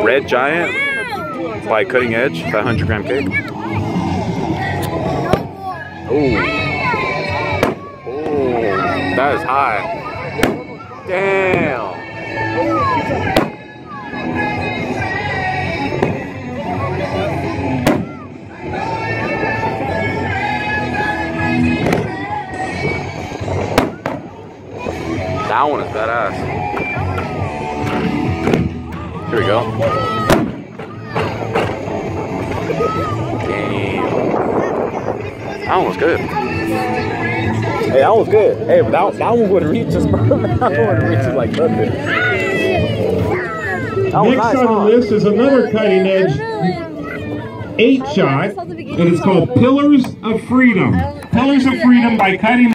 Red Giant by Cutting Edge, 500-gram cake. Oh, that is high. Damn. That one is badass. Here we go. Damn. That one was good. Hey, that was good. Hey, but that one would reach us, bro. That one would reach us like nothing. Next on the list is another Cutting Edge 8-shot, and it's called Pillars of Freedom. Pillars of Freedom by Cutting